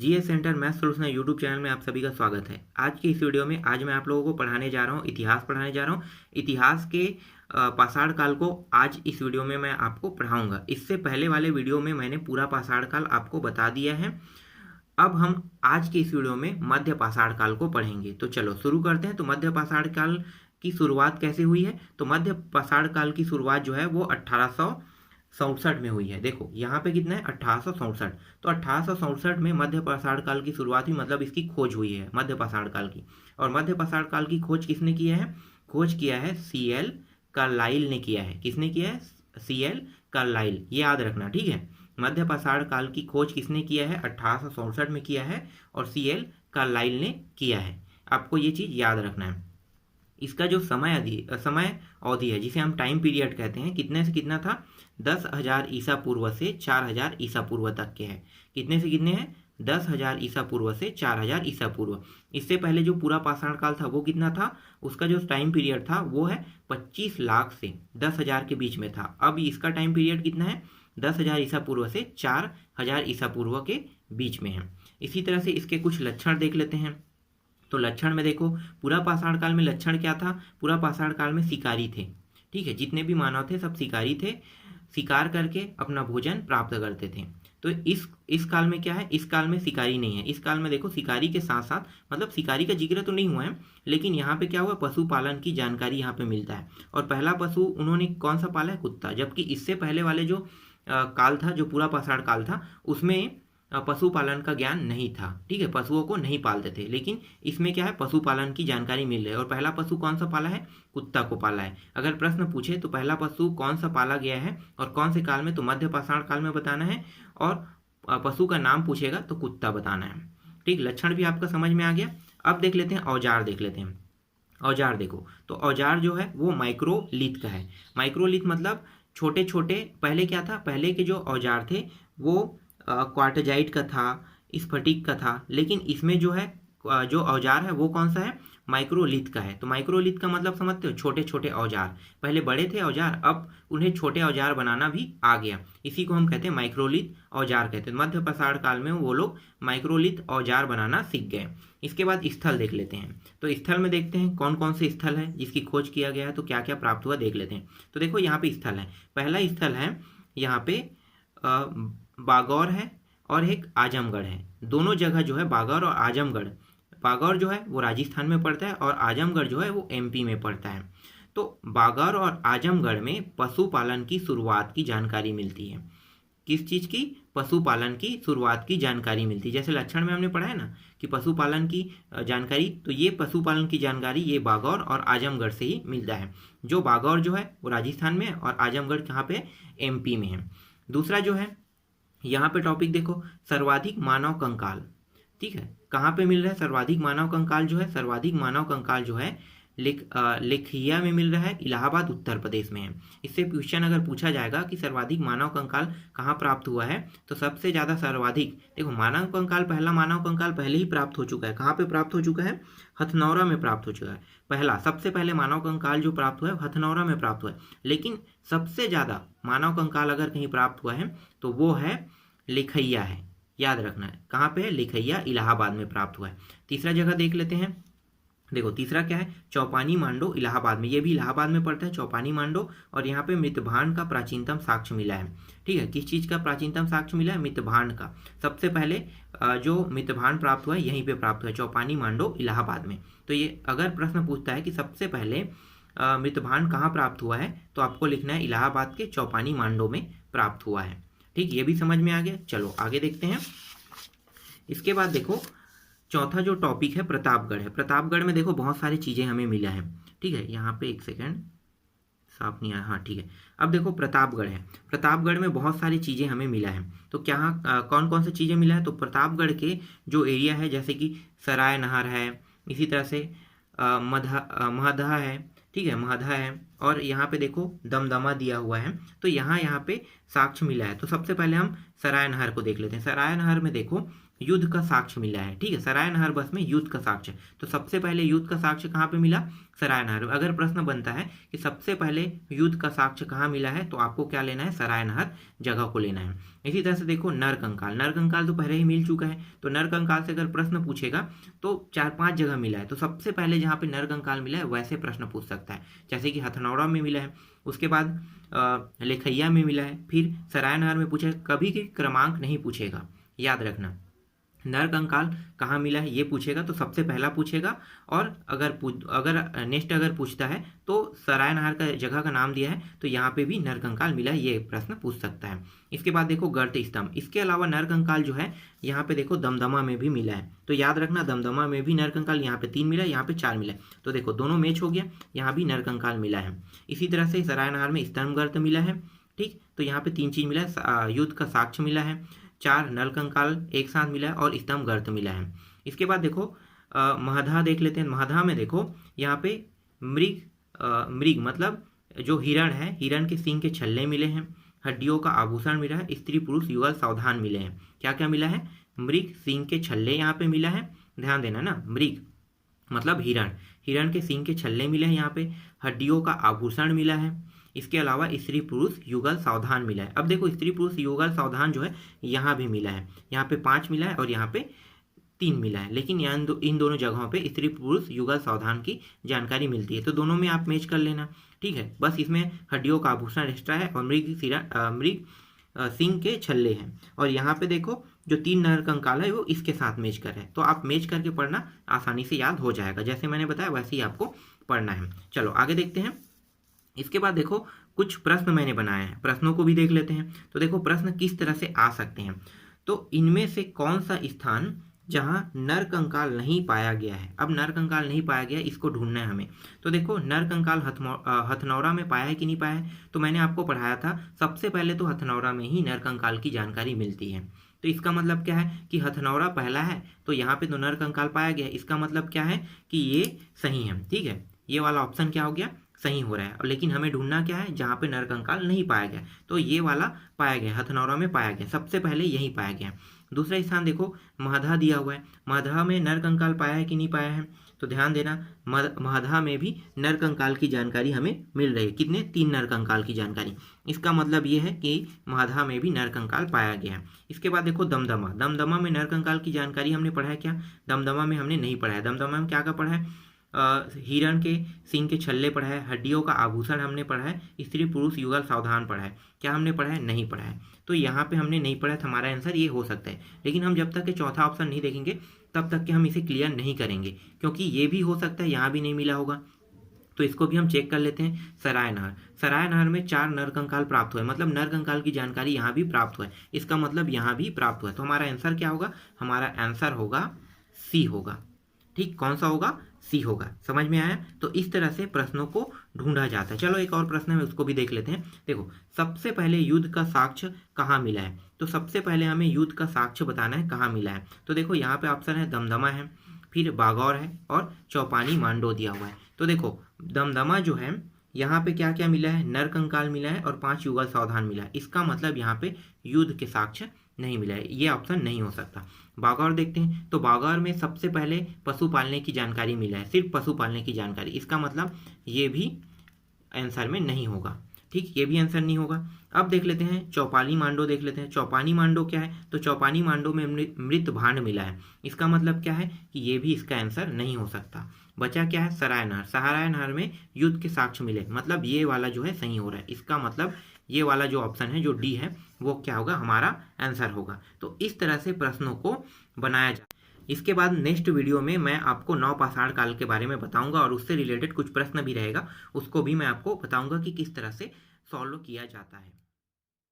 GS centre math solution YouTube channel में आप सभी का स्वागत है। आज की इस वीडियो में आज मैं आप लोगों को पढ़ाने जा रहा हूँ, इतिहास पढ़ाने जा रहा हूँ। इतिहास के पाषाण काल को आज इस वीडियो में मैं आपको पढ़ाऊंगा। इससे पहले वाले वीडियो में मैंने पूरा पाषाण काल आपको बता दिया है। अब हम आज की इस वीडियो में मध्य पाषाण काल को पढ़ेंगे। तो चलो शुरू करते हैं। तो मध्य पाषाण काल की शुरुआत कैसे हुई है? तो मध्य पाषाण काल की शुरुआत जो है वो 1867 में हुई है। देखो यहाँ पे कितना है, 1867। तो 1867 में मध्य पाषाण काल की शुरुआत हुई, मतलब इसकी खोज हुई है मध्य पाषाण काल की। और मध्य पाषाण काल की खोज किसने किया है? खोज किया है सीएल कार्लाइल ने किया है। किसने किया है? CL Carlisle. ये याद रखना, ठीक है। मध्य पाषाण काल की खोज किसने किया है? 1867 में किया है और सीएल कार्लाइल ने किया है। आपको ये चीज याद रखना है। इसका जो समय अवधि है, जिसे हम टाइम पीरियड कहते हैं, कितने से कितना था? 10,000 ईसा पूर्व से 4,000 ईसा पूर्व तक के हैं। कितने से कितने हैं? 10,000 ईसा पूर्व से 4,000 ईसा पूर्व। इससे पहले जो पूरा पाषाण काल था वो कितना था? उसका जो टाइम पीरियड था वो है 25 लाख से 10,000 के बीच में था। अब इसका टाइम पीरियड कितना है? 10,000 ईसा पूर्व से 4,000 ईसा पूर्व के बीच में है। इसी तरह से इसके कुछ लक्षण देख लेते हैं। तो लक्षण में देखो, पूरा पाषाण काल में लक्षण क्या था? पूरा पाषाण काल में शिकारी थे, ठीक है। जितने भी मानव थे सब शिकारी थे, शिकार करके अपना भोजन प्राप्त करते थे। तो इस काल में क्या है? इस काल में शिकारी नहीं है। इस काल में देखो शिकारी के साथ साथ, मतलब शिकारी का जिक्र तो नहीं हुआ है, लेकिन यहाँ पे क्या हुआ? पशुपालन की जानकारी यहाँ पे मिलता है। और पहला पशु उन्होंने कौन सा पाला है? कुत्ता। जबकि इससे पहले वाले जो काल था, जो पूरा पाषाण काल था, उसमें पशुपालन का ज्ञान नहीं था, ठीक है। पशुओं को नहीं पालते थे, लेकिन इसमें क्या है? पशुपालन की जानकारी मिल रही है। और पहला पशु कौन सा पाला है? कुत्ता को पाला है। अगर प्रश्न पूछे तो पहला पशु कौन सा पाला गया है और कौन से काल में, तो मध्य पाषाण काल में बताना है। और पशु का नाम पूछेगा तो कुत्ता बताना है, ठीक। लक्षण भी आपका समझ में आ गया। अब देख लेते हैं औजार, देख लेते हैं। औजार देखो, तो औजार जो है वो माइक्रोलिथ का है। माइक्रोलिथ मतलब छोटे छोटे। पहले क्या था? पहले के जो औजार थे वो क्वार्टजाइट का था, स्फटिक का था, लेकिन इसमें जो है जो औजार है वो कौन सा है? माइक्रोलिथ का है। तो माइक्रोलिथ का मतलब समझते हो? छोटे छोटे औजार। पहले बड़े थे औजार, अब उन्हें छोटे औजार बनाना भी आ गया। इसी को हम कहते हैं माइक्रोलिथ औजार कहते हैं। मध्य पाषाण काल में वो लोग माइक्रोलिथ औजार बनाना सीख गए। इसके बाद स्थल देख लेते हैं। तो स्थल में देखते हैं कौन कौन से स्थल है जिसकी खोज किया गया है, तो क्या क्या प्राप्त हुआ देख लेते हैं। तो देखो यहाँ पे स्थल है। पहला स्थल है यहाँ पे बागौर है और एक आजमगढ़ है। दोनों जगह जो है बागौर और आजमगढ़, बागौर जो है वो राजस्थान में पड़ता है और आजमगढ़ जो है वो एमपी में पड़ता है। तो बागौर और आजमगढ़ में पशुपालन की शुरुआत की जानकारी मिलती है। किस चीज की? पशुपालन की शुरुआत की जानकारी मिलती है। जैसे लक्षण में हमने पढ़ा है ना कि पशुपालन की जानकारी, तो ये पशुपालन की जानकारी ये बागौर और आजमगढ़ से ही मिलता है। जो बागौर जो है वो राजस्थान में है और आजमगढ़ कहाँ पे? एमपी में है। दूसरा जो है यहाँ पे टॉपिक देखो, सर्वाधिक मानव कंकाल, ठीक है। कहाँ पे मिल रहा है सर्वाधिक मानव कंकाल? जो है सर्वाधिक मानव कंकाल जो है लेखिया में मिल रहा है, इलाहाबाद उत्तर प्रदेश में है। इससे क्वेश्चन अगर पूछा जाएगा कि सर्वाधिक मानव कंकाल कहाँ प्राप्त हुआ है, तो सबसे ज्यादा सर्वाधिक देखो मानव कंकाल, पहला मानव कंकाल पहले ही प्राप्त हो चुका है। कहाँ पे प्राप्त हो चुका है? हथनौरा में प्राप्त हो चुका है। पहला सबसे पहले मानव कंकाल जो प्राप्त हुआ है हथनौरा में प्राप्त हुआ है। लेकिन सबसे ज्यादा मानव कंकाल अगर कहीं प्राप्त हुआ है तो वो है लिखैया है। याद रखना है कहाँ पे है? लिखैया, इलाहाबाद में प्राप्त हुआ है। तीसरा जगह देख लेते हैं। देखो तीसरा क्या है? चौपानी मांडो, इलाहाबाद में। ये भी इलाहाबाद में पड़ता है, चौपानी मांडो। और यहाँ पे मृतभांड का प्राचीनतम साक्ष्य मिला है, ठीक है। किस चीज का प्राचीनतम साक्ष्य मिला है? मृतभांड का। सबसे पहले जो मृतभांड प्राप्त हुआ है यहीं पे प्राप्त हुआ है, चौपानी मांडो, इलाहाबाद में। तो ये अगर प्रश्न पूछता है कि सबसे पहले मृतभांड कहाँ प्राप्त हुआ है, तो आपको लिखना है इलाहाबाद के चौपानी मांडो में प्राप्त हुआ है, ठीक। ये भी समझ में आ गया। चलो आगे देखते हैं। इसके बाद देखो चौथा जो टॉपिक है प्रतापगढ़ है। प्रतापगढ़ में देखो बहुत सारी चीजें हमें मिला है, ठीक है। यहाँ पे एक सेकेंड, साफ नहीं आया, हाँ ठीक है। अब देखो प्रतापगढ़ है। प्रतापगढ़ में बहुत सारी चीजें हमें मिला है। तो क्या कौन कौन सी चीजें मिला है? तो प्रतापगढ़ के जो एरिया है, जैसे कि सराय नहर है, इसी तरह से महदहा है, ठीक है, महदहा है। और यहाँ पे देखो दमदमा दिया हुआ है। तो यहाँ पे साक्ष्य मिला है। तो सबसे पहले हम सराय नहर को देख लेते हैं। सराय नहर में देखो युद्ध का साक्ष्य मिला है। ठीक है, सराय नहर बस में युद्ध का साक्ष्य, तो सबसे पहले युद्ध का साक्ष्य कहाँ पे मिला? सराय नहर। अगर प्रश्न बनता है कि सबसे पहले युद्ध का साक्ष्य कहाँ मिला है, तो आपको क्या लेना है? सराय नहर जगह को लेना है। इसी तरह से देखो नरकंकाल, नरकंकाल तो पहले ही मिल चुका है, तो नरकंकाल से अगर प्रश्न पूछेगा तो 4-5 जगह मिला है, तो सबसे पहले जहाँ पे नरकंकाल मिला है वैसे प्रश्न पूछ सकता है, जैसे कि हथनौड़ा में मिला है, उसके बाद लेखैया में मिला है, फिर सराय नहर में पूछा है। कभी भी क्रमांक नहीं पूछेगा, याद रखना। नरकंकाल कहाँ मिला है ये पूछेगा तो सबसे पहला पूछेगा, और अगर नेक्स्ट अगर पूछता है तो सराय नहर का जगह का नाम दिया है तो यहाँ पे भी नरकंकाल मिला है, ये प्रश्न पूछ सकता है। इसके बाद देखो गर्त स्तंभ, इसके अलावा नरकंकाल जो है यहाँ पे देखो दमदमा में भी मिला है, तो याद रखना दमदमा में भी नरकंकाल, यहाँ पे 3 मिला है, यहाँ पे 4 मिला है, तो देखो दोनों मैच हो गया, यहाँ भी नरकंकाल मिला है। इसी तरह से सराय नहर में स्तंभ गर्त मिला है। ठीक, तो यहाँ पे 3 चीज मिला है, युद्ध का साक्ष्य मिला है, 4 नलकंकाल एक साथ मिला है, और स्तंभ गर्त मिला है। इसके बाद देखो महधा देख लेते हैं। महधा में देखो यहाँ पे मृग मतलब जो हिरण है, हिरण के सींग के छल्ले मिले हैं, हड्डियों का आभूषण मिला है, स्त्री पुरुष युगल सावधान मिले हैं। क्या क्या मिला है? मृग, सींग के छल्ले यहाँ पे मिला है, ध्यान देना ना, मृग मतलब हिरण, हिरण के सींग के छल्ले मिले हैं यहाँ पे, हड्डियों का आभूषण मिला है, इसके अलावा स्त्री पुरुष युगल सावधान मिला है। अब देखो स्त्री पुरुष युगल सावधान जो है यहाँ भी मिला है, यहाँ पे 5 मिला है और यहाँ पे 3 मिला है, लेकिन इन दोनों जगहों पे स्त्री पुरुष युगल सावधान की जानकारी मिलती है, तो दोनों में आप मैच कर लेना। ठीक है, बस इसमें हड्डियों का आभूषण एक्स्ट्रा है और मृग सिंह के छल्ले हैं, और यहाँ पे देखो जो 3 नरकंकाल है वो इसके साथ मैच कर है, तो आप मैच करके पढ़ना, आसानी से याद हो जाएगा। जैसे मैंने बताया वैसे ही आपको पढ़ना है। चलो आगे देखते हैं। इसके बाद देखो कुछ प्रश्न मैंने बनाए हैं, प्रश्नों को भी देख लेते हैं। तो देखो प्रश्न किस तरह से आ सकते हैं, तो इनमें से कौन सा स्थान जहां नरकंकाल नहीं पाया गया है, अब नरकंकाल नहीं पाया गया इसको ढूंढना है हमें। तो देखो नरकंकाल हथनौरा में पाया है कि नहीं पाया है, तो मैंने आपको पढ़ाया था सबसे पहले तो हथनौरा में ही नरकंकाल की जानकारी मिलती है, तो इसका मतलब क्या है कि हथनौरा पहला है, तो यहाँ पे तो नरकंकाल पाया गया, इसका मतलब क्या है कि ये सही है। ठीक है, ये वाला ऑप्शन क्या हो गया? सही हो रहा है, लेकिन हमें ढूंढना क्या है? जहाँ पे नरकंकाल नहीं पाया गया, तो ये वाला पाया गया, हथनौरा में पाया गया, सबसे पहले यही पाया गया। दूसरा स्थान देखो महधा दिया हुआ है, महधा में नरकंकाल पाया है कि नहीं पाया है, तो ध्यान देना महधा में भी नरकंकाल की जानकारी हमें मिल रही है। कितने? 3 नरकंकाल की जानकारी, इसका मतलब ये है कि महधा में भी नरकंकाल पाया गया है। इसके बाद देखो दमदमा, दमदमा में नरकंकाल की जानकारी हमने पढ़ा है क्या? दमदमा में हमने नहीं पढ़ा है। दमदमा में क्या क्या पढ़ा है? हिरण के सींग के छल्ले पढ़ा है, हड्डियों का आभूषण हमने पढ़ा है, स्त्री पुरुष युगल सावधान पढ़ा है। क्या हमने पढ़ा है? नहीं पढ़ा है, तो यहाँ पे हमने नहीं पढ़ा, तो हमारा आंसर ये हो सकता है। लेकिन हम जब तक के चौथा ऑप्शन नहीं देखेंगे तब तक के हम इसे क्लियर नहीं करेंगे, क्योंकि ये भी हो सकता है यहाँ भी नहीं मिला होगा, तो इसको भी हम चेक कर लेते हैं। सराय नहर, सराय नहर में 4 नरकंकाल प्राप्त हुए, मतलब नरकंकाल की जानकारी यहाँ भी प्राप्त हुआ है, इसका मतलब यहाँ भी प्राप्त हुआ है, तो हमारा आंसर क्या होगा? हमारा आंसर होगा सी होगा। ठीक, कौन सा होगा? सी होगा। समझ में आया? तो इस तरह से प्रश्नों को ढूंढा जाता है। चलो एक और प्रश्न है उसको भी देख लेते हैं। देखो सबसे पहले युद्ध का साक्ष्य कहाँ मिला है, तो सबसे पहले हमें युद्ध का साक्ष्य बताना है कहाँ मिला है। तो देखो यहाँ पे ऑप्शन है दमदमा है, फिर बागौर है और चौपानी मांडो दिया हुआ है। तो देखो दमदमा जो है यहाँ पे क्या क्या मिला है? नरकंकाल मिला है और 5 युगल सावधान मिला है, इसका मतलब यहाँ पे युद्ध के साक्ष्य नहीं मिला है, ये ऑप्शन नहीं हो सकता। बागौर देखते हैं, तो बागौर में सबसे पहले पशु पालने की जानकारी मिला है, सिर्फ पशु पालने की जानकारी, इसका मतलब ये भी आंसर में नहीं होगा। ठीक, ये भी आंसर नहीं होगा। अब देख लेते हैं चौपानी मांडो, देख लेते हैं चौपानी मांडो क्या है, तो चौपानी मांडो में मृत भांड मिला है, इसका मतलब क्या है कि ये भी इसका आंसर नहीं हो सकता। बचा क्या है? सराय नहर, सराय नहर में युद्ध के साक्ष्य मिले, मतलब ये वाला जो है सही हो रहा है, इसका मतलब ये वाला जो ऑप्शन है जो डी है वो क्या होगा? हमारा आंसर होगा। तो इस तरह से प्रश्नों को बनाया जाए। इसके बाद नेक्स्ट वीडियो में मैं आपको नवपाषाण काल के बारे में बताऊंगा और उससे रिलेटेड कुछ प्रश्न भी रहेगा, उसको भी मैं आपको बताऊंगा कि किस तरह से सॉल्व किया जाता है।